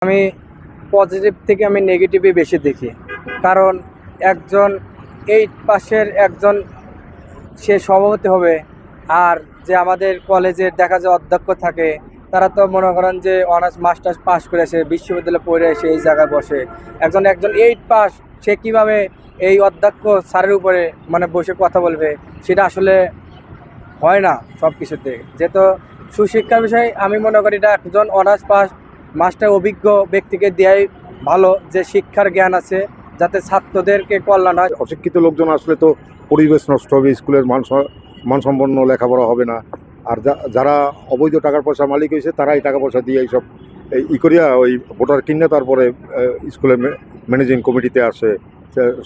আমি পজিটিভ থেকে আমি নেগেটিভই বেশি দেখি। কারণ একজন 8 পাশের একজন সে সভাপতি হবে, আর যে আমাদের কলেজের দেখা যায় অধ্যক্ষ থাকে, তারা তো মনে করেন যে অনার্স মাস্টার্স পাস করে এসে বিশ্ববিদ্যালয়ে পড়ে এসে এই জায়গায় বসে। একজন 8 পাস সে কীভাবে এই অধ্যক্ষ স্যারের উপরে মানে বসে কথা বলবে, সেটা আসলে হয় না সব কিছুতে। যেহেতু সুশিক্ষার বিষয় আমি মনে করি এটা একজন অনার্স পাস মাস্টার অভিজ্ঞ ব্যক্তিকে দেওয়াই ভালো, যে শিক্ষার জ্ঞান আছে, যাতে ছাত্রদেরকে কল্যাণ হয়। অশিক্ষিত লোকজন আসলে তো পরিবেশ নষ্ট হবে, স্কুলের মানসম্পন্ন লেখাপড়া হবে না। আর যারা অবৈধ টাকার পয়সা মালিক হয়েছে তারা এই টাকা পয়সা দিয়ে এইসব করিয়া ওই ভোটার কিনে তারপরে স্কুলের ম্যানেজিং কমিটিতে আসে,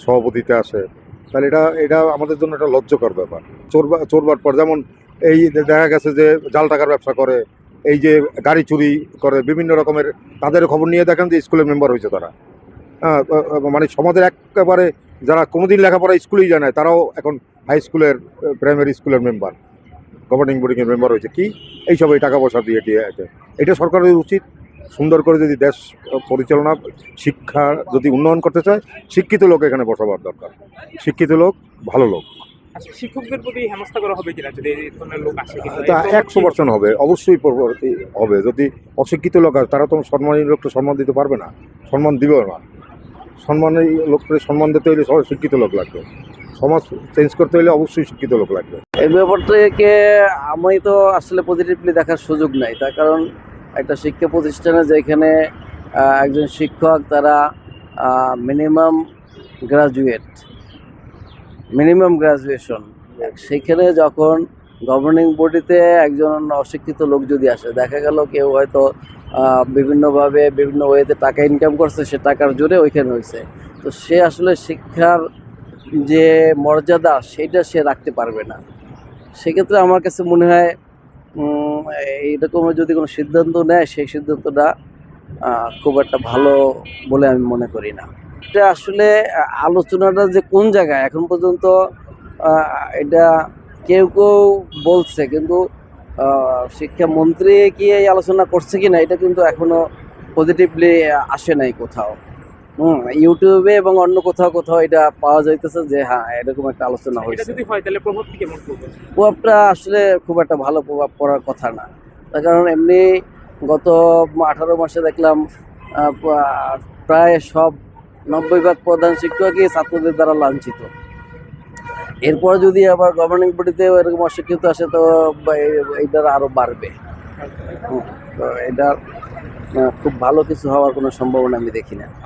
সভাপতিতে আসে। তাহলে এটা আমাদের জন্য একটা লজ্জকর ব্যাপার। চোরবার পর যেমন এই দেখা গেছে যে জাল টাকার ব্যবসা করে, এই যে গাড়ি চুরি করে, বিভিন্ন রকমের তাদের খবর নিয়ে দেখেন যে স্কুলের মেম্বার হয়েছে তারা। মানে সমাজের একেবারে যারা কোনোদিন লেখাপড়া স্কুলেই যায় না, তারাও এখন হাই স্কুলের প্রাইমারি স্কুলের মেম্বার, গভর্নিং বোর্ডিংয়ের মেম্বার হয়েছে। কি এইসব এই টাকা পয়সা দিয়ে এটা সরকারের উচিত সুন্দর করে যদি দেশ পরিচালনা শিক্ষা যদি উন্নয়ন করতে চায়, শিক্ষিত লোক এখানে বসাবার দরকার। শিক্ষিত লোক, ভালো লোক। শিক্ষকদের প্রতি হেনস্থা করা হবে কিনা যদি এই ধরনের লোক আসে? তা 100% হবে, অবশ্যই হবে। যদি অশিক্ষিত লোক আসে তারা তো সম্মানী লোককে সম্মান দিতে পারবে না, সম্মান দিবেও না। সম্মানী লোককে সম্মান দিতে হলে সবাই শিক্ষিত লোক লাগবে। সমাজ চেঞ্জ করতে হলে অবশ্যই শিক্ষিত লোক লাগবে। এই ব্যাপারটাকে আমি তো আসলে পজিটিভলি দেখার সুযোগ নাই, তার কারণ একটা শিক্ষা প্রতিষ্ঠানে যেখানে একজন শিক্ষক তারা মিনিমাম গ্রাজুয়েশন, সেখানে যখন গভর্নিং বডিতে একজন অশিক্ষিত লোক যদি আসে, দেখা গেল কেউ হয়তো বিভিন্নভাবে বিভিন্ন ওয়েতে টাকা ইনকাম করছে, সে টাকার জোরে ওইখানে হয়েছে, তো সে আসলে শিক্ষার যে মর্যাদা সেটা সে রাখতে পারবে না। সেক্ষেত্রে আমার কাছে মনে হয় এইরকম যদি কোনো সিদ্ধান্ত নেয়, সেই সিদ্ধান্তটা খুব একটা ভালো বলে আমি মনে করি না। এটা আসলে আলোচনাটা যে কোন জায়গায় এখন পর্যন্ত এটা কেউ বলছে, কিন্তু শিক্ষামন্ত্রী কি এই আলোচনা করছে কি না এটা কিন্তু এখনো পজিটিভলি আসে নাই কোথাও। ইউটিউবে এবং অন্য কোথাও এটা পাওয়া যাইতেছে যে হ্যাঁ এরকম একটা আলোচনা হয়েছে। যদি হয় তাহলে প্রভাবটি কেমন পড়বে? প্রভাবটা আসলে খুব একটা ভালো প্রভাব পড়ার কথা না, তার কারণ এমনি গত 18 মাসে দেখলাম প্রায় সব 90% প্রধান শিক্ষকই ছাত্রদের দ্বারা লাঞ্ছিত। এরপর যদি আবার গভর্নিং বডিতে এরকম অশিক্ষিত আসে তো এইটার আরও বাড়বে। তো এটা খুব ভালো কিছু হওয়ার কোনো সম্ভাবনা আমি দেখি না।